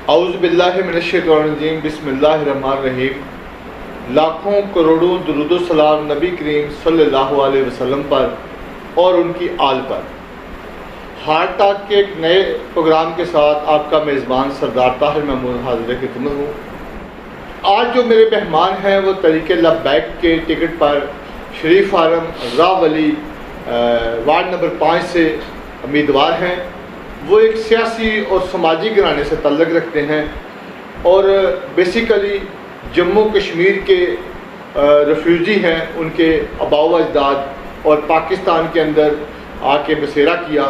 اعوذ باللہ من الشیطان الرجیم، بسم اللہ الرحمن الرحیم۔ لاکھوں کروڑوں درود و سلام نبی کریم صلی اللہ علیہ وسلم پر اور ان کی آل پر۔ ہارٹ ٹاک کے ایک نئے پروگرام کے ساتھ آپ کا میزبان سردار طاہر محمود حاضر خدمت ہوں۔ آج جو میرے مہمان ہیں وہ طریق لبیک کے ٹکٹ پر شریف فارم راہ ولی وارڈ نمبر 5 سے امیدوار ہیں۔ وہ ایک سیاسی اور سماجی گھرانے سے تعلق رکھتے ہیں اور بیسیکلی جموں کشمیر کے ریفیوجی ہیں۔ ان کے آباء و اجداد اور پاکستان کے اندر آ کے بسیرا کیا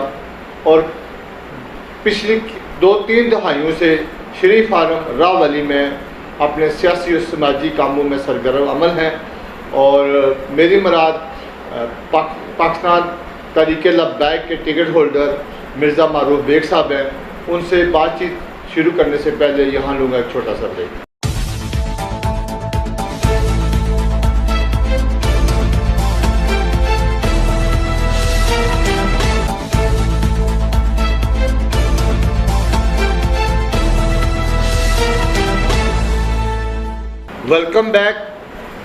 اور پچھلی 2-3 دہائیوں سے شریف فارم راہ ولی میں اپنے سیاسی اور سماجی کاموں میں سرگرم عمل ہیں۔ اور میری مراد پاکستان طریق لبیک کے ٹکٹ ہولڈر مرزا معروف بیگ صاحب ہیں۔ ان سے بات چیت شروع کرنے سے پہلے یہاں لوں گا ایک چھوٹا سا بریک۔ Welcome back.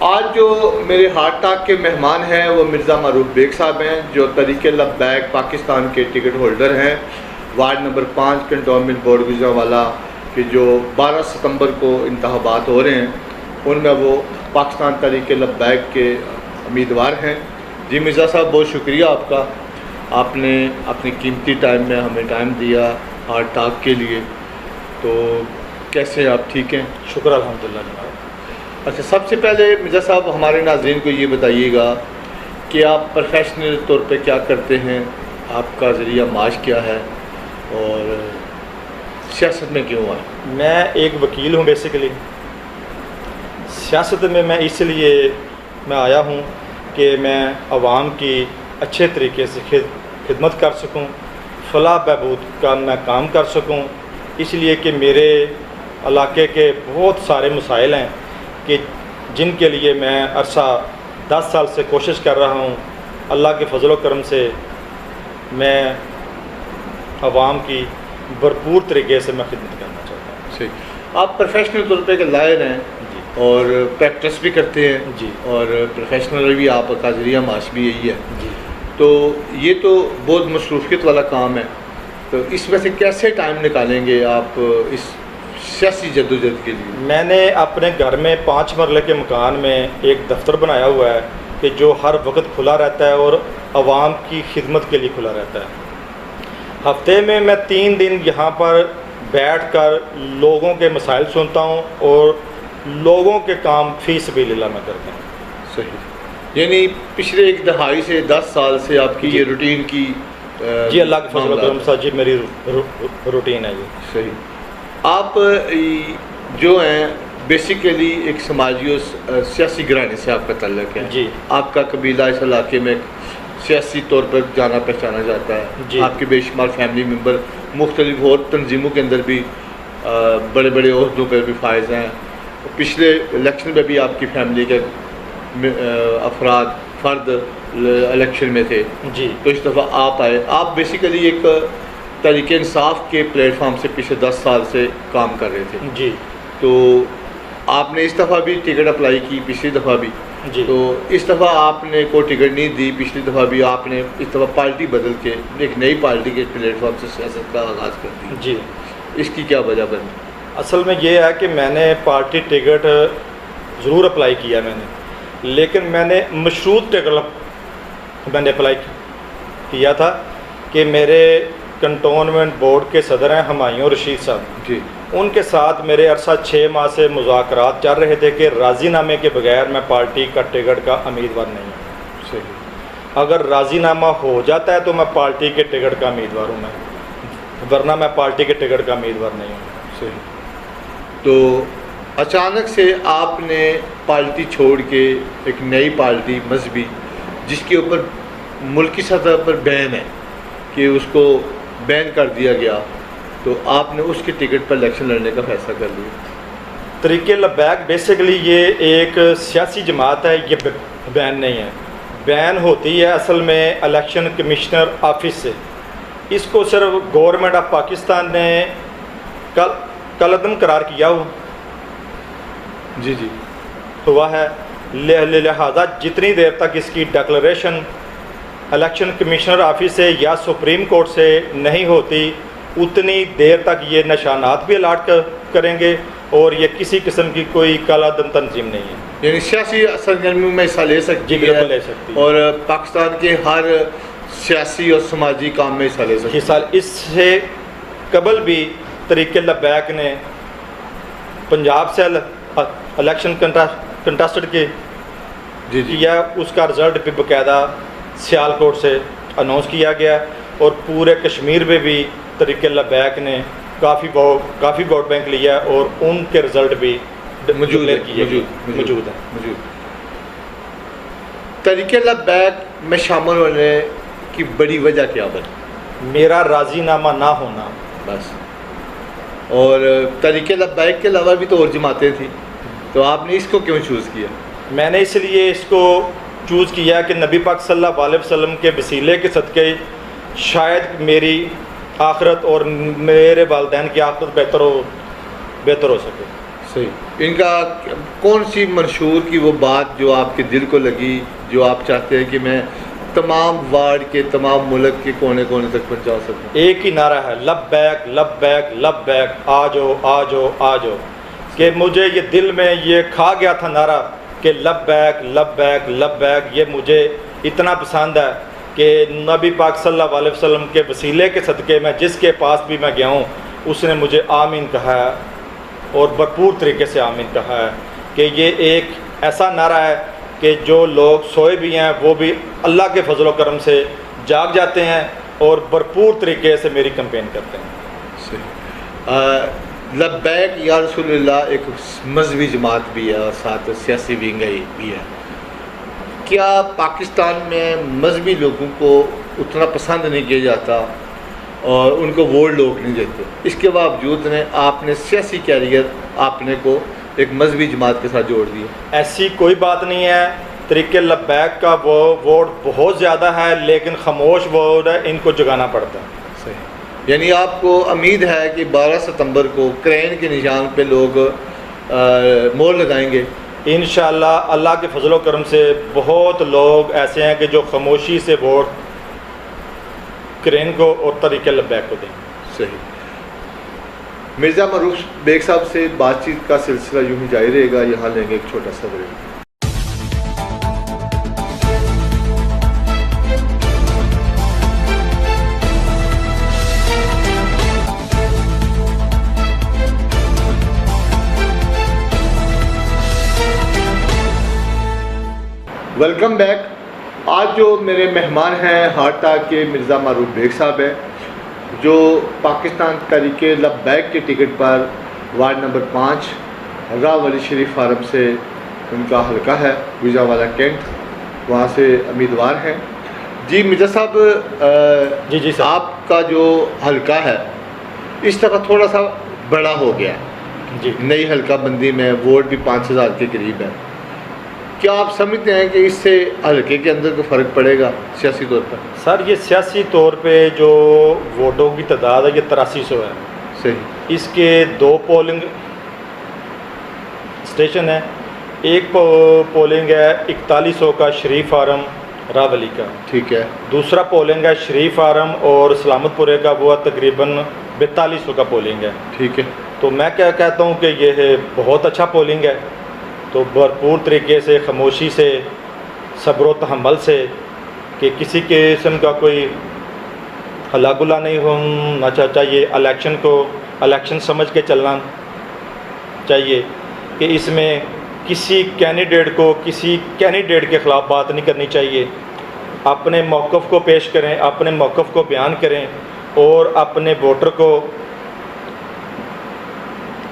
آج جو میرے ہارٹ ٹاک کے مہمان ہیں وہ مرزا معروف بیگ صاحب ہیں، جو طریق لبیک پاکستان کے ٹکٹ ہولڈر ہیں۔ Ward number 5 cantonment board Gujranwala کے جو 12 ستمبر کو انتخابات ہو رہے ہیں ان میں وہ پاکستان طریق لبیک کے امیدوار ہیں۔ جی مرزا صاحب، بہت شکریہ آپ کا، آپ نے اپنی قیمتی ٹائم میں ہمیں ٹائم دیا ہارٹ ٹاک کے لیے۔ تو کیسے آپ ٹھیک ہیں؟ شکر الحمدللہ جناب۔ اچھا، سب سے پہلے مرزا صاحب ہمارے ناظرین کو یہ بتائیے گا کہ آپ پروفیشنل طور پہ کیا کرتے ہیں، آپ کا ذریعہ معاش کیا ہے اور سیاست میں کیوں آئے؟ میں ایک وکیل ہوں بیسیکلی۔ سیاست میں اس لیے میں آیا ہوں کہ میں عوام کی اچھے طریقے سے خدمت کر سکوں، فلاح بہبود کا میں کام کر سکوں، اس لیے کہ میرے علاقے کے بہت سارے مسائل ہیں کہ جن کے لیے میں عرصہ 10 سال سے کوشش کر رہا ہوں۔ اللہ کے فضل و کرم سے میں عوام کی بھرپور طریقے سے میں خدمت کرنا چاہتا ہوں۔ صحیح۔ آپ پروفیشنل طور پہ ایک لائر ہیں جی، اور پریکٹس بھی کرتے ہیں جی، اور پروفیشنل بھی آپ کا ذریعہ معاش بھی یہی ہے۔ جی۔ تو یہ تو بہت مصروفیت والا کام ہے، تو اس میں سے کیسے ٹائم نکالیں گے آپ اس سیاسی جدوجہد کے لیے؟ میں نے اپنے گھر میں 5 مرلے کے مکان میں ایک دفتر بنایا ہوا ہے کہ جو ہر وقت کھلا رہتا ہے اور عوام کی خدمت کے لیے کھلا رہتا ہے۔ ہفتے میں 3 دن یہاں پر بیٹھ کر لوگوں کے مسائل سنتا ہوں اور لوگوں کے کام فی سبیل اللہ میں کرتا ہوں۔ صحیح، یعنی پچھلے 1 دہائی سے 10 سال سے آپ کی یہ روٹین کی جی، اللہ کے فضل و کرم سے جی میری روٹین ہے یہ۔ صحیح۔ آپ جو ہیں بیسیکلی ایک سماجی اور سیاسی گھرانے سے آپ کا تعلق ہے۔ جی۔ آپ کا قبیلہ اس علاقے میں سیاسی طور پر جانا پہچانا جاتا ہے۔ جی۔ آپ کے بے شمار فیملی ممبر مختلف اور تنظیموں کے اندر بھی بڑے بڑے عہدوں پر بھی فائز ہیں۔ پچھلے الیکشن میں بھی آپ کی فیملی کے فرد الیکشن میں تھے۔ جی۔ تو اس دفعہ آپ آئے۔ آپ بیسیکلی ایک تحریک انصاف کے پلیٹ فارم سے پچھلے 10 سال سے کام کر رہے تھے۔ جی۔ تو آپ نے اس دفعہ بھی ٹکٹ اپلائی کی، پچھلی دفعہ بھی۔ جی۔ تو اس دفعہ آپ نے کوئی ٹکٹ نہیں دی، پچھلی دفعہ بھی آپ نے اس دفعہ پارٹی بدل کے ایک نئی پارٹی کے پلیٹ فارم سے سیاست کا آغاز کر دی۔ جی۔ اس کی کیا وجہ بنی؟ اصل میں یہ ہے کہ میں نے پارٹی ٹکٹ ضرور اپلائی کیا میں نے، لیکن میں نے مشروط ٹکٹ میں نے اپلائی کیا تھا کہ میرے کنٹونمنٹ بورڈ کے صدر ہیں ہمایوں رشید صاحب، جی، ان کے ساتھ میرے عرصہ 6 ماہ سے مذاکرات چل رہے تھے کہ راضی نامے کے بغیر میں پارٹی کا ٹکٹ کا امیدوار نہیں ہوں۔ صحیح۔ اگر راضی نامہ ہو جاتا ہے تو میں پارٹی کے ٹکٹ کا امیدوار ہوں، میں ورنہ میں پارٹی کے ٹکٹ کا امیدوار نہیں ہوں۔ صحیح۔ تو اچانک سے آپ نے پارٹی چھوڑ کے ایک نئی پارٹی مذہبی جس کے اوپر ملکی سطح پر بین ہے کہ اس کو بین کر دیا گیا، تو آپ نے اس کے ٹکٹ پر الیکشن لڑنے کا فیصلہ کر لیا۔ طریق لبیک بیسیکلی یہ ایک سیاسی جماعت ہے، یہ بین نہیں ہے۔ بین ہوتی ہے اصل میں الیکشن کمشنر آفس سے۔ اس کو صرف گورنمنٹ آف پاکستان نے کالعدم قرار کیا ہو جی جی ہوا ہے، لہذا جتنی دیر تک اس کی ڈکلریشن الیکشن کمیشنر آفس سے یا سپریم کورٹ سے نہیں ہوتی اتنی دیر تک یہ نشانات بھی الاٹ کریں گے اور یہ کسی قسم کی کوئی کالعدم تنظیم نہیں ہے۔ یعنی سیاسی سرگرمیوں میں حصہ لے سکتی جی بالکل لے سکتی ہے، اور پاکستان کے ہر سیاسی اور سماجی کام میں حصہ لے سکتی ہے۔ اس سے قبل بھی تحریک لبیک نے پنجاب سے الیکشن کنٹسٹڈ جی جی کیا، اس کا رزلٹ بھی باقاعدہ سیالکوٹ سے اناؤنس کیا گیا اور پورے کشمیر میں بھی تحریک لبیک نے کافی ووٹ بینک لیا اور ان کے رزلٹ بھی موجود ہے۔ تحریک لبیک میں شامل ہونے کی بڑی وجہ کیا بنی؟ میرا راضی نامہ نہ ہونا بس۔ اور تحریک لبیک کے علاوہ بھی تو اور جماعتیں تھیں، تو آپ نے اس کو کیوں چوز کیا؟ میں نے اس لیے اس کو چوز کیا کہ نبی پاک صلی اللہ علیہ وسلم کے وسیلے کے صدقے شاید میری آخرت اور میرے والدین کی آخرت بہتر ہو سکے۔ صحیح۔ ان کا کون سی منشور کی وہ بات جو آپ کے دل کو لگی، جو آپ چاہتے ہیں کہ میں تمام وارڈ کے تمام ملک کے کونے کونے تک پہنچا سکوں؟ ایک ہی نعرہ ہے، لبیک لبیک لبیک، آ جاؤ آ جاؤ آ جاؤ، کہ مجھے یہ دل میں یہ کھا گیا تھا نعرہ کہ لبیک لبیک لبیک، یہ مجھے اتنا پسند ہے کہ نبی پاک صلی اللہ علیہ وسلم کے وسیلے کے صدقے میں جس کے پاس بھی میں گیا ہوں اس نے مجھے آمین کہا ہے اور بھرپور طریقے سے آمین کہا ہے، کہ یہ ایک ایسا نعرہ ہے کہ جو لوگ سوئے بھی ہیں وہ بھی اللہ کے فضل و کرم سے جاگ جاتے ہیں اور بھرپور طریقے سے میری کمپین کرتے ہیں۔ صحیح۔ لبیک یا رسول اللہ ایک مذہبی جماعت بھی ہے اور ساتھ سیاسی ونگ بھی ہے۔ کیا پاکستان میں مذہبی لوگوں کو اتنا پسند نہیں کیا جاتا اور ان کو ووٹ لوگ نہیں دیتے؟ اس کے باوجود آپ نے سیاسی کیریئر اپنے کو ایک مذہبی جماعت کے ساتھ جوڑ دیا۔ ایسی کوئی بات نہیں ہے، تحریک لبیک کا وہ ووٹ بہت زیادہ ہے لیکن خاموش ووٹ ہے، ان کو جگانا پڑتا ہے۔ صحیح۔ یعنی آپ کو امید ہے کہ 12 ستمبر کو کرین کے نشان پہ لوگ مور لگائیں گے؟ انشاءاللہ اللہ کے فضل و کرم سے بہت لوگ ایسے ہیں کہ جو خاموشی سے ووٹ کرین کو اور تحریک لبیک کو دیں۔ صحیح۔ مرزا معروف بیگ صاحب سے بات چیت کا سلسلہ یوں ہی جاری رہے گا، یہاں لیں گے ایک چھوٹا سا بریک۔ Welcome back. آج جو میرے مہمان ہیں ہارٹ ٹاک کے مرزا معروف بیگ صاحب ہیں، جو پاکستان تحریک لبیک کے ٹکٹ پر وارڈ نمبر 5 راولی شریف فارم سے ان کا حلقہ ہے، گجرانوالہ کینٹ، وہاں سے امیدوار ہیں۔ جی مرزا صاحب، جی صاحب، آپ کا جو حلقہ ہے اس دفعہ تھوڑا سا بڑا ہو گیا ہے، جی نئی حلقہ بندی میں ووٹ بھی 5000 کے قریب ہے۔ کیا آپ سمجھتے ہیں کہ اس سے حلقے کے اندر کوئی فرق پڑے گا سیاسی طور پر؟ سر یہ سیاسی طور پہ جو ووٹوں کی تعداد ہے یہ 8300 ہے۔ صحیح۔ اس کے 2 پولنگ اسٹیشن ہیں، ایک پولنگ ہے 4100 کا شریف فارم راولی کا، ٹھیک ہے۔ دوسرا پولنگ ہے شریف فارم اور سلامت پورے کا، وہ تقریباً 4200 کا پولنگ ہے۔ ٹھیک ہے۔ تو میں کیا کہتا ہوں کہ یہ بہت اچھا پولنگ ہے، تو بھرپور طریقے سے خاموشی سے صبر و تحمل سے کہ کسی قسم کا کوئی ہلا گلا نہیں ہونا چاہیے، الیکشن سمجھ کے چلنا چاہیے کہ اس میں کسی کینڈیڈیٹ کے خلاف بات نہیں کرنی چاہیے، اپنے موقف کو پیش کریں، اپنے موقف کو بیان کریں اور اپنے ووٹر کو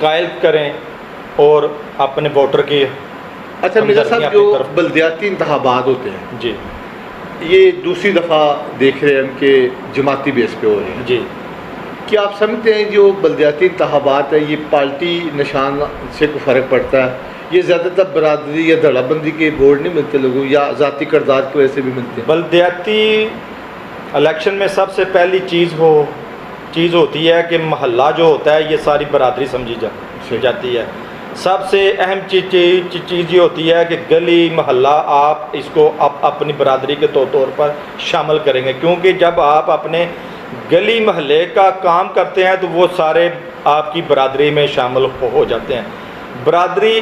قائل کریں اور اپنے ووٹر کی۔ اچھا مرزا صاحب، جو بلدیاتی انتخابات ہوتے ہیں جی، یہ دوسری دفعہ دیکھ رہے ہیں ہم کہ جماعتی بیس پہ ہو رہے ہیں، جی کیا آپ سمجھتے ہیں جو بلدیاتی انتخابات ہے یہ پارٹی نشان سے کوئی فرق پڑتا ہے؟ یہ زیادہ تر برادری یا دھڑا بندی کے ووٹ نہیں ملتے لوگوں، یا ذاتی کردار کی وجہ سے بھی ملتے ہیں؟ بلدیاتی الیکشن میں سب سے پہلی چیز وہ چیز ہوتی ہے کہ محلہ جو ہوتا ہے یہ ساری برادری سمجھی جاتی ہے. سب سے اہم چیز یہ ہوتی ہے کہ گلی محلہ آپ اس کو اپنی برادری کے طور پر شامل کریں گے، کیونکہ جب آپ اپنے گلی محلے کا کام کرتے ہیں تو وہ سارے آپ کی برادری میں شامل ہو جاتے ہیں. برادری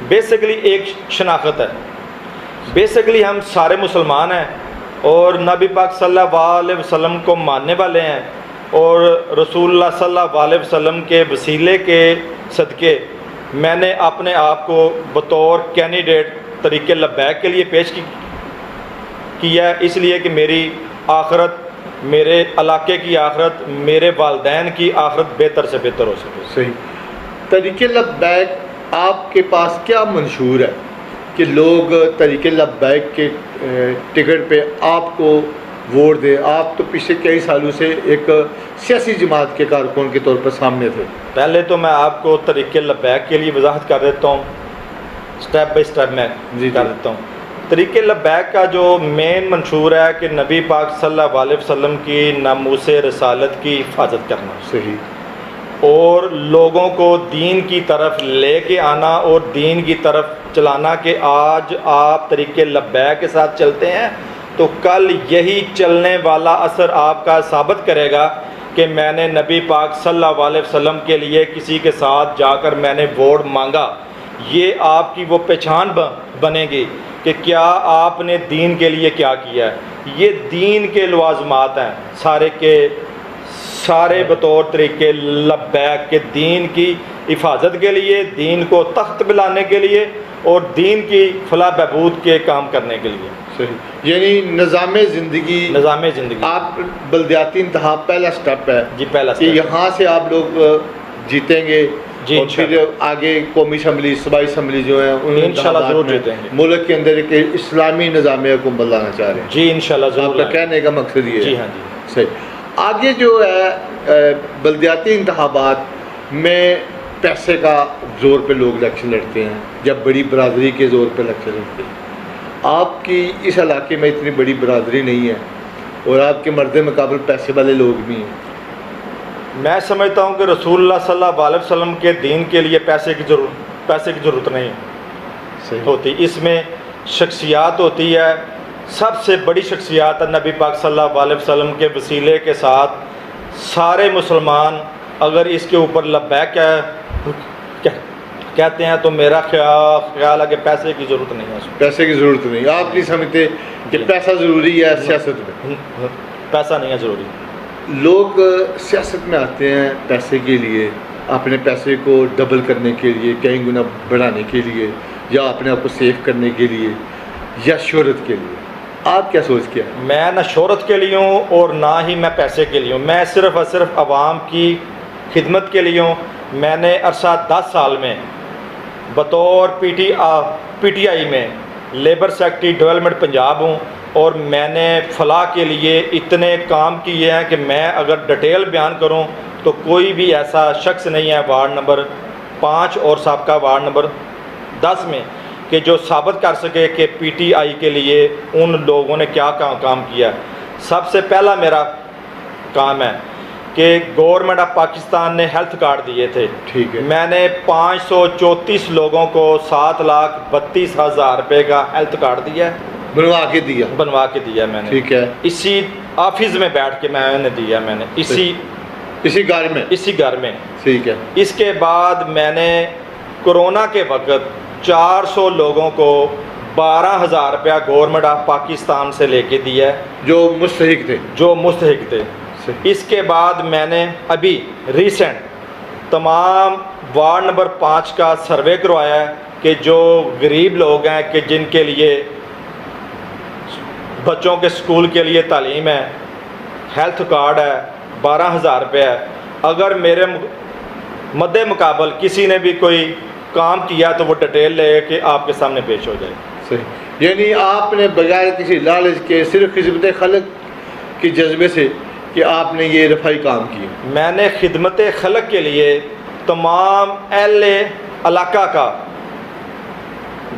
بیسیکلی ایک شناخت ہے. بیسیکلی ہم سارے مسلمان ہیں اور نبی پاک صلی اللہ علیہ وسلم کو ماننے والے ہیں، اور رسول اللہ صلی اللہ علیہ وسلم کے وسیلے کے صدقے میں نے اپنے آپ کو بطور کینڈیڈیٹ طریق لبیک کے لیے پیش کیا ہے، اس لیے کہ میری آخرت، میرے علاقے کی آخرت، میرے والدین کی آخرت بہتر سے بہتر ہو سکے. صحیح. طریق لبیک آپ کے پاس کیا منشور ہے کہ لوگ طریق لبیک کے ٹکٹ پہ آپ کو ووٹ دیں؟ آپ تو پچھلے کئی سالوں سے ایک سیاسی جماعت کے کارکن کے طور پر سامنے تھے. پہلے تو میں آپ کو طریق لبیک کے لیے وضاحت کر دیتا ہوں، سٹیپ بائی سٹیپ میں کر دیتا ہوں. طریق لبیک کا جو مین منشور ہے کہ نبی پاک صلی اللہ علیہ وسلم کی ناموس رسالت کی حفاظت کرنا. صحیح. اور لوگوں کو دین کی طرف لے کے آنا اور دین کی طرف چلانا کہ آج آپ طریق لبیک کے ساتھ چلتے ہیں تو کل یہی چلنے والا اثر آپ کا ثابت کرے گا کہ میں نے نبی پاک صلی اللہ علیہ وسلم کے لیے کسی کے ساتھ جا کر میں نے ووٹ مانگا. یہ آپ کی وہ پہچان بنے گی کہ کیا آپ نے دین کے لیے کیا کیا ہے. یہ دین کے لوازمات ہیں سارے کے سارے بطور طریق لبیک کے دین کی حفاظت کے لیے، دین کو تخت پہ لانے کے لیے اور دین کی فلاح بہبود کے کام کرنے کے لیے. صحیح. یعنی نظام زندگی آپ بلدیاتی انتخاب پہلا سٹیپ ہے. جی پہلا کہ یہاں سے آپ لوگ جیتیں گے جی، اور پھر آگے قومی اسمبلی، صوبائی اسمبلی جو ہیں انشاءاللہ ضرور جیتیں گے. ملک کے اندر ایک اسلامی نظام حکومت لانا چاہ رہے ہیں. جی انشاءاللہ ضرور. آپ کا کہنے کا مقصد یہ ہے. جی ہاں جی. صحیح. آگے جو ہے بلدیاتی انتخابات میں پیسے کا زور پہ لوگ الیکشن لڑتے ہیں، جب بڑی برادری کے زور پہ الیکشن لڑتے ہیں. آپ کی اس علاقے میں اتنی بڑی برادری نہیں ہے اور آپ کے مرد مقابل پیسے والے لوگ بھی ہیں. میں سمجھتا ہوں کہ رسول اللہ صلی اللہ علیہ وسلم کے دین کے لیے پیسے کی ضرورت نہیں ہوتی. اس میں شخصیات ہوتی ہے. سب سے بڑی شخصیات نبی پاک صلی اللہ علیہ وسلم کے وسیلے کے ساتھ سارے مسلمان اگر اس کے اوپر لبیک کہتے ہیں تو میرا خیال ہے کہ پیسے کی ضرورت نہیں ہے. پیسے کی ضرورت نہیں. آپ نہیں سمجھتے کہ پیسہ ضروری ہے سیاست میں؟ پیسہ نہیں ہے ضروری. لوگ سیاست میں آتے ہیں پیسے کے لیے، اپنے پیسے کو ڈبل کرنے کے لیے، کئی گنا بڑھانے کے لیے، یا اپنے آپ کو سیف کرنے کے لیے، یا شہرت کے لیے. آپ کیا سوچ کیا؟ میں نہ شہرت کے لیے ہوں اور نہ ہی میں پیسے کے لیے ہوں. میں صرف اور صرف عوام کی خدمت کے لیے ہوں. میں نے عرصہ 10 سال میں بطور پی ٹی آئی میں لیبر سیکٹری ڈیولپمنٹ پنجاب ہوں، اور میں نے فلاح کے لیے اتنے کام کیے ہیں کہ میں اگر ڈیٹیل بیان کروں تو کوئی بھی ایسا شخص نہیں ہے وارڈ نمبر 5 اور سابقہ وارڈ نمبر 10 میں کہ جو ثابت کر سکے کہ پی ٹی آئی کے لیے ان لوگوں نے کیا کام کیا. سب سے پہلا میرا کام ہے کہ گورنمنٹ آف پاکستان نے ہیلتھ کارڈ دیے تھے. ٹھیک ہے. میں نے 534 لوگوں کو 7,32,000 روپے کا ہیلتھ کارڈ دیا. بنوا کے دیا میں نے. ٹھیک ہے. اسی آفس میں بیٹھ کے میں نے دیا. میں نے اسی گھر میں. ٹھیک ہے. اس کے بعد میں نے کرونا کے وقت 400 لوگوں کو 12,000 روپیہ گورنمنٹ آف پاکستان سے لے کے دیا ہے جو مستحق تھے. اس کے بعد میں نے ابھی ریسنٹ تمام وارڈ نمبر 5 کا سروے کروایا ہے کہ جو غریب لوگ ہیں کہ جن کے لیے بچوں کے سکول کے لیے تعلیم ہے، ہیلتھ کارڈ ہے، 12,000 روپے ہے. اگر میرے مد مقابل کسی نے بھی کوئی کام کیا تو وہ ڈیٹیل لے کے آپ کے سامنے پیش ہو جائے. صحیح. یعنی آپ نے بغیر کسی لالچ کے صرف خدمت خلق کے جذبے سے کہ آپ نے یہ رفائی کام کیے. میں نے خدمت خلق کے لیے تمام اہل علاقہ کا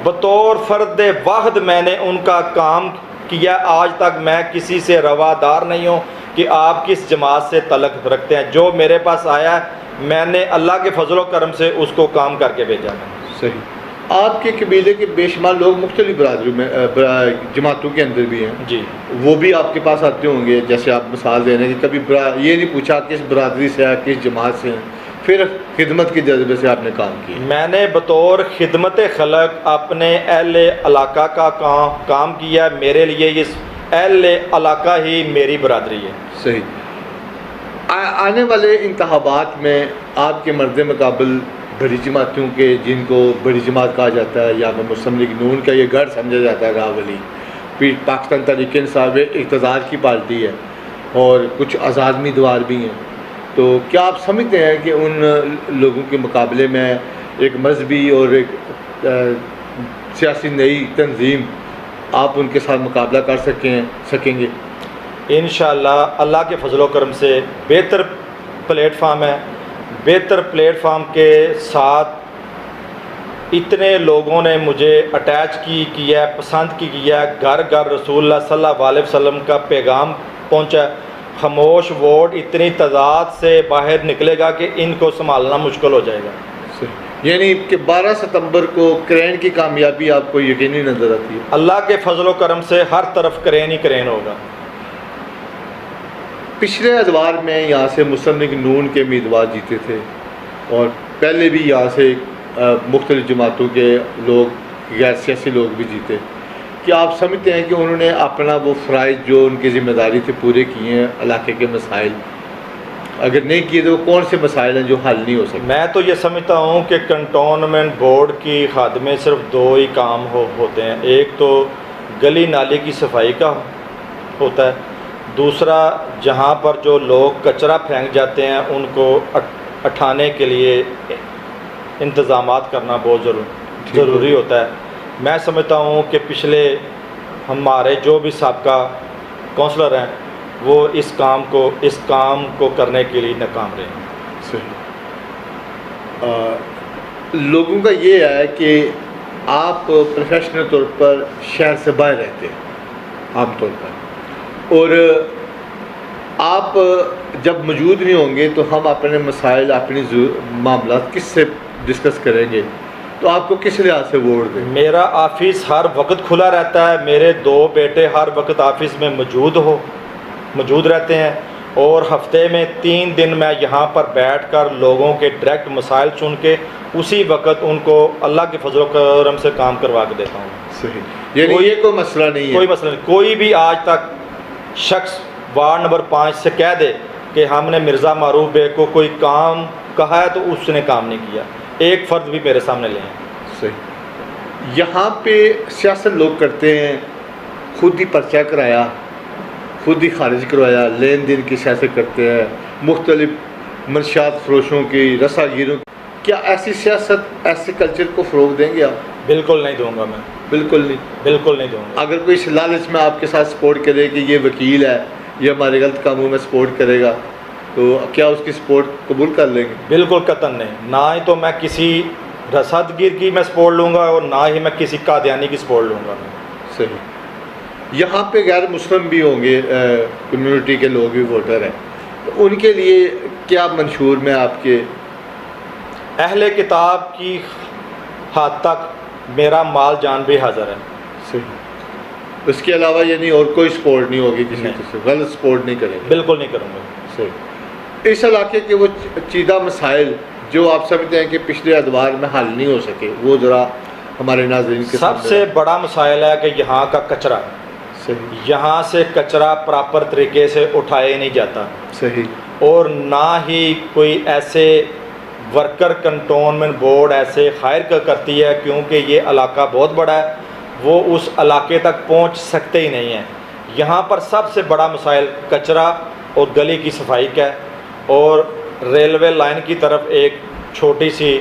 بطور فرد واحد میں نے ان کا کام کیا. آج تک میں کسی سے روادار نہیں ہوں کہ آپ کس جماعت سے تعلق رکھتے ہیں. جو میرے پاس آیا ہے میں نے اللہ کے فضل و کرم سے اس کو کام کر کے بھیجا ہے. صحیح. آپ کے قبیلے کے بے شمار لوگ مختلف برادریوں میں جماعتوں کے اندر بھی ہیں. جی. وہ بھی آپ کے پاس آتے ہوں گے. جیسے آپ مثال دے رہے ہیں کہ کبھی یہ نہیں پوچھا کس برادری سے ہے, کس جماعت سے ہیں, پھر خدمت کے جذبے سے آپ نے کام کیا. میں نے بطور خدمت خلق اپنے اہل علاقہ کا کام کیا. میرے لیے اس اہل علاقہ ہی میری برادری ہے. صحیح. آنے والے انتخابات میں آپ کے مرد مقابل بڑی جماعتوں کے, جن کو بڑی جماعت کہا جاتا ہے یا مسلم لیگ نون کا یہ گڑھ سمجھا جاتا ہے, راولی پھر پاکستان تحریک انصاف اقتدار کی پارٹی ہے اور کچھ آزاد امیدوار بھی ہیں, تو کیا آپ سمجھتے ہیں کہ ان لوگوں کے مقابلے میں ایک مذہبی اور ایک سیاسی نئی تنظیم آپ ان کے ساتھ مقابلہ کر سکیں گے؟ انشاءاللہ اللہ کے فضل و کرم سے بہتر پلیٹ فارم ہے. بہتر پلیٹ فارم کے ساتھ اتنے لوگوں نے مجھے اٹیچ کیا ہے, پسند کیا ہے. گھر گھر رسول اللہ صلی اللہ علیہ وسلم کا پیغام پہنچا. خاموش ووٹ اتنی تعداد سے باہر نکلے گا کہ ان کو سنبھالنا مشکل ہو جائے گا. یعنی کہ 12 ستمبر کو کرین کی کامیابی آپ کو یقینی نظر آتی ہے؟ اللہ کے فضل و کرم سے ہر طرف کرین ہی کرین ہوگا. پچھلے ادوار میں یہاں سے مسلم لیگ نون کے امیدوار جیتے تھے اور پہلے بھی یہاں سے مختلف جماعتوں کے لوگ, غیر سیاسی لوگ بھی جیتے. کیا آپ سمجھتے ہیں کہ انہوں نے اپنا وہ فرائض جو ان کی ذمہ داری تھے پورے کیے ہیں؟ علاقے کے مسائل اگر نہیں کیے تو کون سے مسائل ہیں جو حل نہیں ہو سکتے؟ میں تو یہ سمجھتا ہوں کہ کنٹونمنٹ بورڈ کی خادمے صرف 2 ہی کام ہوتے ہیں. ایک تو گلی نالے کی صفائی کا ہوتا ہے, دوسرا جہاں پر جو لوگ کچرا پھینک جاتے ہیں ان کو اٹھانے کے لیے انتظامات کرنا بہت ضروری ہوتا ہے. میں سمجھتا ہوں کہ پچھلے ہمارے جو بھی سابقہ کونسلر ہیں وہ اس کام کو کرنے کے لیے ناکام رہے ہیں. صحیح. لوگوں کا یہ ہے کہ آپ پروفیشنل طور پر شہر سے باہر رہتے ہیں عام طور پر, اور آپ جب موجود نہیں ہوں گے تو ہم اپنے مسائل, اپنی معاملات کس سے ڈسکس کریں گے؟ تو آپ کو کس لحاظ سے ووٹ دیں؟ میرا آفس ہر وقت کھلا رہتا ہے. میرے 2 بیٹے ہر وقت آفس میں موجود رہتے ہیں اور ہفتے میں 3 دن میں یہاں پر بیٹھ کر لوگوں کے ڈائریکٹ مسائل سن کے اسی وقت ان کو اللہ کے فضل و کرم سے کام کروا کے دیتا ہوں. صحیح. یعنی یہ کوئی مسئلہ نہیں ہے؟ کوئی مسئلہ نہیں. کوئی بھی آج تک شخص وارڈ نمبر 5 سے کہہ دے کہ ہم نے مرزا معروف بے کو کوئی کام کہا ہے تو اس نے کام نہیں کیا, ایک فرد بھی میرے سامنے لے ہیں. صحیح. یہاں پہ سیاست لوگ کرتے ہیں, خود ہی پرچہ کرایا, خود ہی خارج کروایا, لین دین کی سیاست کرتے ہیں, مختلف منشیات فروشوں کی, رسا گیروں کی. کیا ایسی سیاست, ایسے کلچر کو فروغ دیں گے آپ؟ بالکل نہیں دوں گا میں. بالکل نہیں دوں گا. اگر کوئی لالچ میں آپ کے ساتھ سپورٹ کرے کہ یہ وکیل ہے, یہ ہمارے غلط کاموں میں سپورٹ کرے گا, تو کیا اس کی سپورٹ قبول کر لیں گے؟ بالکل قطعاً نہیں. نہ ہی تو میں کسی رسد گیر کی میں سپورٹ لوں گا اور نہ ہی میں کسی قادیانی کی سپورٹ لوں گا. صحیح. یہاں پہ غیر مسلم بھی ہوں گے, کمیونٹی کے لوگ بھی ووٹر ہیں, تو ان کے لیے کیا منشور میں آپ کے؟ اہل کتاب کی حد تک میرا مال جان بھی حاضر ہے. صحیح. اس کے علاوہ یعنی اور کوئی سپورٹ نہیں ہوگی کسی سے, غلط سپورٹ نہیں کریں گے؟ بالکل نہیں کروں گا. صحیح. اس علاقے کے وہ چیدہ مسائل جو آپ سمجھتے ہیں کہ پچھلے ادوار میں حل نہیں ہو سکے, وہ ذرا ہمارے ناظرین کے سب سے بڑا مسائل ہے کہ یہاں کا کچرا. صحیح. یہاں سے کچرا پراپر طریقے سے اٹھایا نہیں جاتا. صحیح. اور نہ ہی کوئی ایسے ورکر کنٹونمنٹ بورڈ ایسے خیر کرتی ہے, کیونکہ یہ علاقہ بہت بڑا ہے, وہ اس علاقے تک پہنچ سکتے ہی نہیں ہیں. یہاں پر سب سے بڑا مسائل کچرا اور گلی کی صفائی کا ہے, اور ریلوے لائن کی طرف ایک چھوٹی سی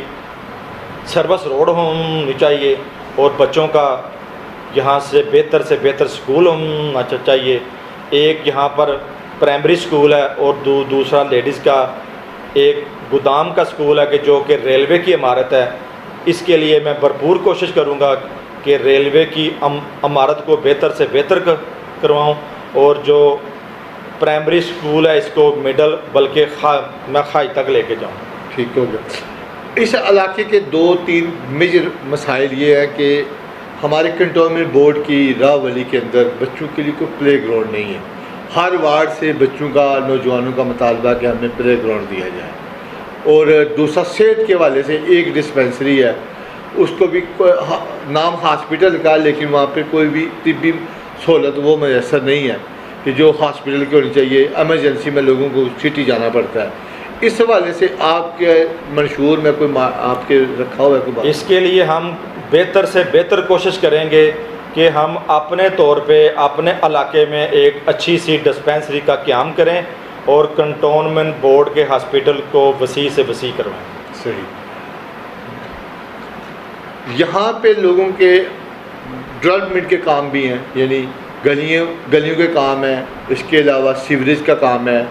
سروس روڈ ہونی چاہیے, اور بچوں کا یہاں سے بہتر سکول ہونا چاہیے. ایک یہاں پر پرائمری سکول ہے اور دوسرا لیڈیز کا ایک گودام کا سکول ہے کہ جو کہ ریلوے کی عمارت ہے. اس کے لیے میں بھرپور کوشش کروں گا کہ ریلوے کی عمارت کو بہتر سے بہتر کرواؤں, اور جو پرائمری اسکول ہے اس کو مڈل بلکہ میں خاج تک لے کے جاؤں. ٹھیک ہو گیا. اس علاقے کے 2-3 میجر مسائل یہ ہیں کہ ہمارے کنٹونمنٹ بورڈ کی راولی کے اندر بچوں کے لیے کوئی پلے گراؤنڈ نہیں ہے. ہر وارڈ سے بچوں کا نوجوانوں کا مطالبہ کہ ہمیں پلے گراؤنڈ دیا جائے. اور دوسرا صحت کے حوالے سے ایک ڈسپینسری ہے, اس کو بھی نام ہاسپٹل کا, لیکن وہاں پہ کوئی بھی طبی سہولت وہ میسر نہیں ہے کہ جو ہاسپٹل کی ہونی چاہیے. ایمرجنسی میں لوگوں کو سٹی جانا پڑتا ہے. اس حوالے سے آپ کے منشور میں کوئی آپ کے رکھا ہوا ہے کوئی بات؟ اس کے لیے ہم بہتر سے بہتر کوشش کریں گے کہ ہم اپنے طور پہ اپنے علاقے میں ایک اچھی سی ڈسپینسری کا قیام کریں اور کنٹونمنٹ بورڈ کے ہاسپٹل کو وسیع سے وسیع کروائیں. صحیح. یہاں پہ لوگوں کے ڈیولپمنٹ کے کام بھی ہیں, یعنی گلیوں کے کام ہیں, اس کے علاوہ سیوریج کا کام ہے,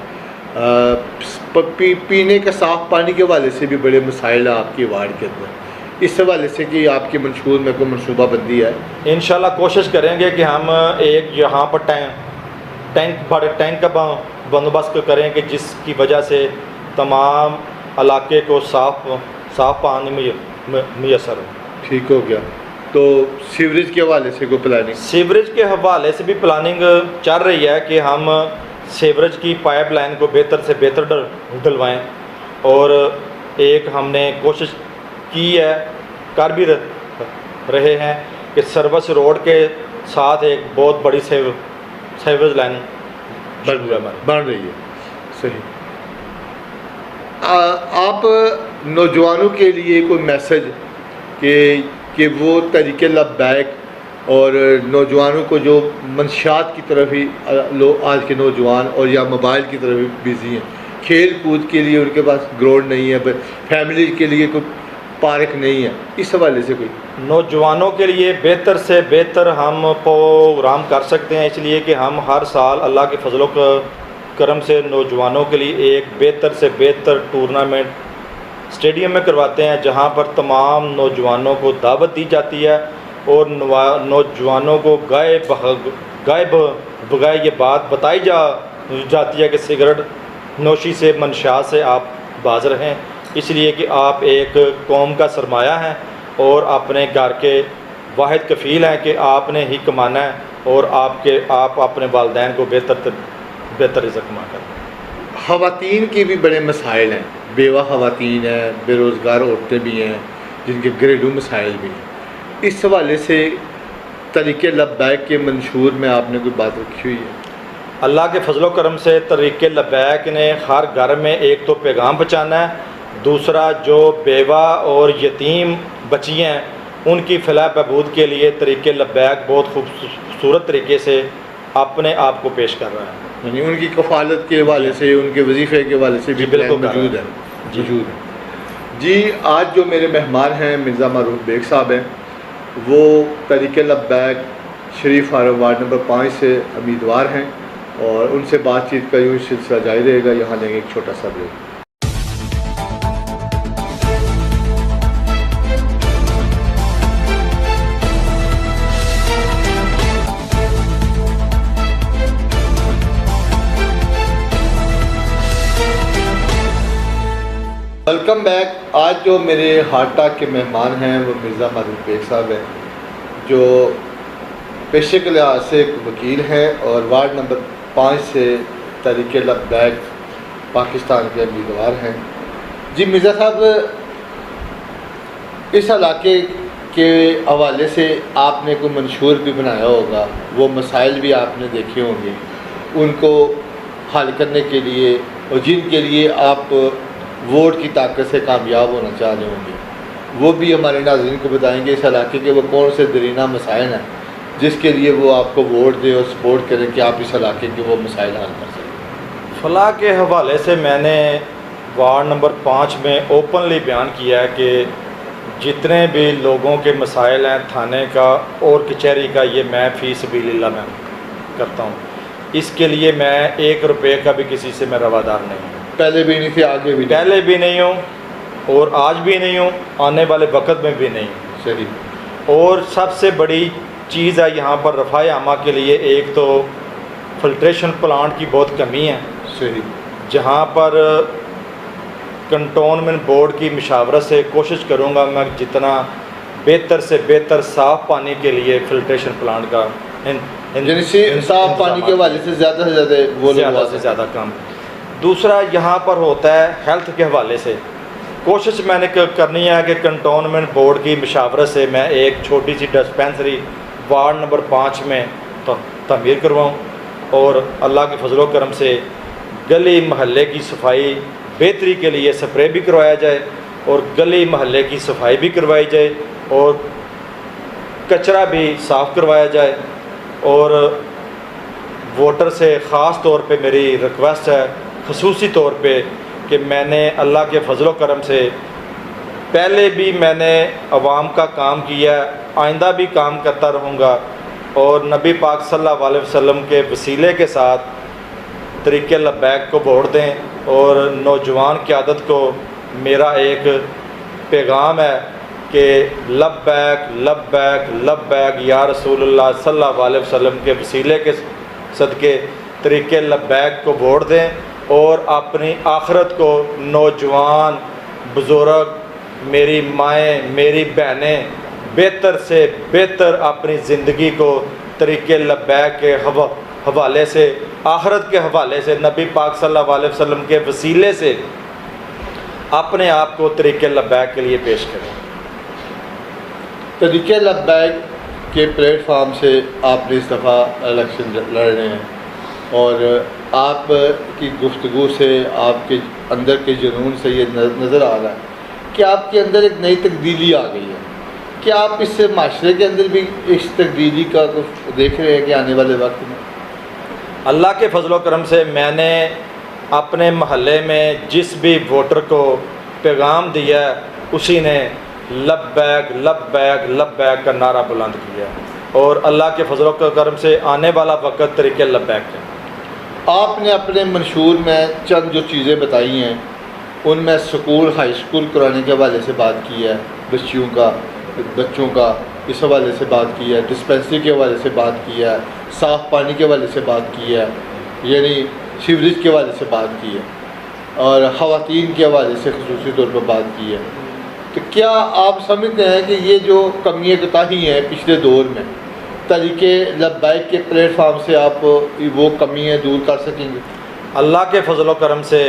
پینے کا صاف پانی کے حوالے سے بھی بڑے مسائل ہیں آپ کے وارڈ کے اندر. اس حوالے سے کہ آپ کے منشور میں کوئی منصوبہ بندی ہے؟ انشاءاللہ کوشش کریں گے کہ ہم ایک یہاں پر بڑے ٹینک کا بندوبست کریں کہ جس کی وجہ سے تمام علاقے کو صاف پانی میسر ہو. ٹھیک ہو گیا. تو سیوریج کے حوالے سے کوئی پلاننگ؟ سیوریج کے حوالے سے بھی پلاننگ چل رہی ہے کہ ہم سیوریج کی پائپ لائن کو بہتر سے بہتر ڈلوائیں, اور ایک ہم نے کوشش کی ہے, کر بھی رہے ہیں کہ سروس روڈ کے ساتھ ایک بہت بڑی سیوریج لائن بن رہی ہے. صحیح. آپ نوجوانوں کے لیے کوئی میسج کہ وہ طریقے لبیک اور نوجوانوں کو جو منشیات کی طرف ہی لوگ آج کے نوجوان اور یا موبائل کی طرف ہی بزی ہیں, کھیل کود کے لیے ان کے پاس گراؤنڈ نہیں ہے, فیملی کے لیے کوئی پارک نہیں ہے, اس حوالے سے کوئی نوجوانوں کے لیے بہتر سے بہتر ہم پروگرام کر سکتے ہیں. اس لیے کہ ہم ہر سال اللہ کے فضل و کرم سے نوجوانوں کے لیے ایک بہتر سے بہتر ٹورنامنٹ اسٹیڈیم میں کرواتے ہیں, جہاں پر تمام نوجوانوں کو دعوت دی جاتی ہے اور نوجوانوں کو گائے بغائے یہ بات بتائی جاتی ہے کہ سگریٹ نوشی سے منشیات سے آپ باز رہیں, اس لیے کہ آپ ایک قوم کا سرمایہ ہیں اور اپنے گھر کے واحد کفیل ہیں کہ آپ نے ہی کمانا ہے, اور آپ اپنے والدین کو بہتر رزق کما کر. خواتین کے بھی بڑے مسائل ہیں, بیوہ خواتین ہیں, بے روزگار عورتیں بھی ہیں, جن کے گھریلو مسائل بھی ہیں. اس حوالے سے طریقے لبیک کے منشور میں آپ نے کوئی بات رکھی ہوئی ہے؟ اللہ کے فضل و کرم سے طریقے لبیک نے ہر گھر میں ایک تو پیغام پہنچانا ہے, دوسرا جو بیوہ اور یتیم بچی ہیں ان کی فلاح بہبود کے لیے طریقے لبیک بہت خوبصورت طریقے سے اپنے آپ کو پیش کر رہا ہے. یعنی ان کی کفالت کے حوالے سے, ان کے وظیفے کے حوالے سے بھی بالکل موجود ہے. جی, آج جو میرے مہمان ہیں مرزا معروف بیگ صاحب ہیں, وہ طریقے لبیک شریف فارم وارڈ نمبر 5 سے امیدوار ہیں, اور ان سے بات چیت کا یوں سلسلہ جاری رہے گا. یہاں لیں گے ایک چھوٹا سا بریک. Welcome back. آج جو میرے ہارٹ ٹاک کے مہمان ہیں وہ مرزا معروف بیگ صاحب ہیں, جو پیشے کے لحاظ سے ایک وکیل ہیں اور وارڈ نمبر 5 سے تحریک لبیک پاکستان کے امیدوار ہیں. جی مرزا صاحب, اس علاقے کے حوالے سے آپ نے کوئی منشور بھی بنایا ہوگا, وہ مسائل بھی آپ نے دیکھے ہوں گے, ان کو حل کرنے کے لیے اور جن کے لیے آپ ووٹ کی طاقت سے کامیاب ہونا چاہ رہے ہوں گے, وہ بھی ہمارے ناظرین کو بتائیں گے اس علاقے کے وہ کون سے درینہ مسائل ہیں جس کے لیے وہ آپ کو ووٹ دیں اور سپورٹ کریں کہ آپ اس علاقے کے وہ مسائل حل کر سکیں. فلاح کے حوالے سے میں نے وارڈ نمبر 5 میں اوپنلی بیان کیا ہے کہ جتنے بھی لوگوں کے مسائل ہیں تھانے کا اور کچہری کا, یہ میں فی سبیل اللہ میں کرتا ہوں. اس کے لیے میں 1 روپے کا بھی کسی سے میں روادار نہیں ہوں. پہلے بھی نہیں تھے, آگے بھی پہلے بھی نہیں ہوں اور آج بھی نہیں ہوں, آنے والے وقت میں بھی نہیں ہوں. صحیح. اور سب سے بڑی چیز ہے یہاں پر رفع عامہ کے لیے ایک تو فلٹریشن پلانٹ کی بہت کمی ہے، صحیح، جہاں پر کنٹونمنٹ بورڈ کی مشاورت سے کوشش کروں گا میں جتنا بہتر سے بہتر صاف پانی کے لیے فلٹریشن پلانٹ کا یعنی صاف پانی کے حوالے سے زیادہ سے زیادہ کام۔ دوسرا یہاں پر ہوتا ہے ہیلتھ کے حوالے سے کوشش میں نے کرنی ہے کہ کنٹونمنٹ بورڈ کی مشاورت سے میں ایک چھوٹی سی ڈسپینسری وارڈ نمبر 5 میں تعمیر کرواؤں، اور اللہ کے فضل و کرم سے گلی محلے کی صفائی بہتری کے لیے سپرے بھی کروایا جائے، اور گلی محلے کی صفائی بھی کروائی جائے، اور کچرا بھی صاف کروایا جائے۔ اور ووٹر سے خاص طور پہ میری ریکویسٹ ہے خصوصی طور پہ کہ میں نے اللہ کے فضل و کرم سے پہلے بھی میں نے عوام کا کام کیا ہے، آئندہ بھی کام کرتا رہوں گا، اور نبی پاک صلی اللہ علیہ وسلم کے وسیلے کے ساتھ طریق لبیک کو ووٹ دیں۔ اور نوجوان قیادت کو میرا ایک پیغام ہے کہ لبیک لبیک لبیک یا رسول اللہ صلی اللہ علیہ وسلم کے وسیلے کے صدقے طریق لبیک کو ووٹ دیں، اور اپنی آخرت کو نوجوان بزرگ میری مائیں میری بہنیں بہتر سے بہتر اپنی زندگی کو طریق لبیک کے حوالے سے آخرت کے حوالے سے نبی پاک صلی اللہ علیہ وسلم کے وسیلے سے اپنے آپ کو طریق لبیک کے لیے پیش کریں۔ طریق لبیک کے پلیٹ فارم سے آپ نے اس دفعہ الیکشن لڑ رہے ہیں، اور آپ کی گفتگو سے آپ کے اندر کے جنون سے یہ نظر آ رہا ہے کہ آپ کے اندر ایک نئی تبدیلی آ گئی ہے۔ کیا آپ اس سے معاشرے کے اندر بھی اس تبدیلی کا کچھ دیکھ رہے ہیں کہ آنے والے وقت میں؟ اللہ کے فضل و کرم سے میں نے اپنے محلے میں جس بھی ووٹر کو پیغام دیا ہے اسی نے لبیک لبیک لبیک کا نعرہ بلند کیا، اور اللہ کے فضل و کرم سے آنے والا وقت طریق لبیک ہے۔ آپ نے اپنے منشور میں چند جو چیزیں بتائی ہیں ان میں سکول ہائی سکول کرانے کے حوالے سے بات کی ہے، بچوں کا اس حوالے سے بات کی ہے، ڈسپینسری کے حوالے سے بات کی ہے، صاف پانی کے حوالے سے بات کی ہے، یعنی سیوریج کے حوالے سے بات کی ہے، اور خواتین کے حوالے سے خصوصی طور پر بات کی ہے۔ تو کیا آپ سمجھتے ہیں کہ یہ جو کمیاں کوتاہی ہیں پچھلے دور میں طریق لبیک کے پلیٹ فارم سے آپ وہ کمیاں دور کر سکیں گے؟ اللہ کے فضل و کرم سے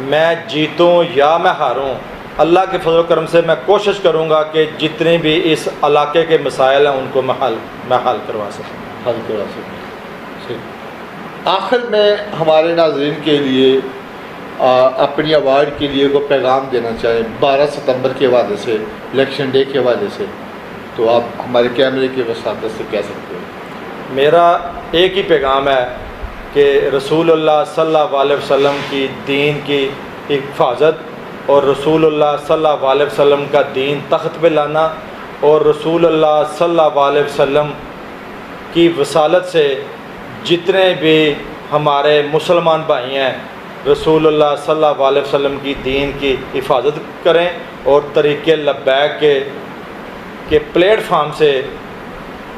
میں جیتوں یا میں ہاروں، اللہ کے فضل و کرم سے میں کوشش کروں گا کہ جتنے بھی اس علاقے کے مسائل ہیں ان کو میں حل کروا سکوں۔ آخر میں ہمارے ناظرین کے لیے اپنی ایوارڈ کے لیے کوئی پیغام دینا چاہیں 12 ستمبر کے حوالے سے، الیکشن ڈے کے حوالے سے، تو آپ ہمارے کیمرے کے وساطت سے کہہ سکتے ہیں۔ میرا ایک ہی پیغام ہے کہ رسول اللہ صلی اللہ علیہ وسلم کی دین کی حفاظت، اور رسول اللہ صلی اللہ علیہ وسلم کا دین تخت پہ لانا، اور رسول اللہ صلی اللہ علیہ وسلم کی وصالت سے جتنے بھی ہمارے مسلمان بھائی ہیں رسول اللہ صلی اللہ علیہ وسلم کی دین کی حفاظت کریں، اور طریق لبیک کے پلیٹ فارم سے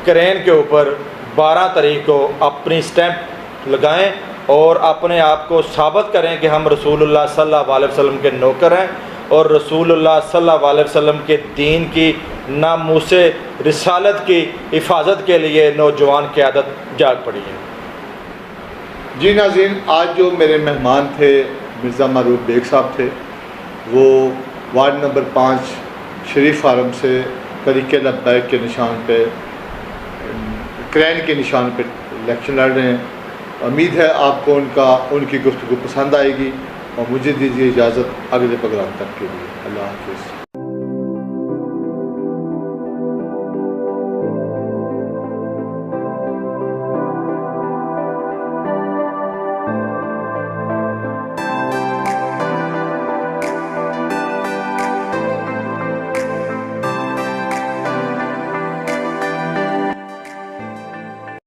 کرین کے اوپر 12 تاریخ کو اپنی سٹیمپ لگائیں، اور اپنے آپ کو ثابت کریں کہ ہم رسول اللہ صلی اللہ علیہ وسلم کے نوکر ہیں، اور رسول اللہ صلی اللہ علیہ وسلم کے دین کی ناموس رسالت کی حفاظت کے لیے نوجوان قیادت جاگ پڑی ہے۔ جی ناظرین، آج جو میرے مہمان تھے مرزا معروف بیگ صاحب تھے، وہ وارڈ نمبر 5 شریف فارم سے طریق لبیک کے نشان پہ کرین کے نشان پہ الیکشن لڑ رہے ہیں۔ امید ہے آپ کو ان کی گفتگو پسند آئے گی، اور مجھے دیجیے اجازت اگلے پروگرام تک کے لیے۔ اللہ حافظ۔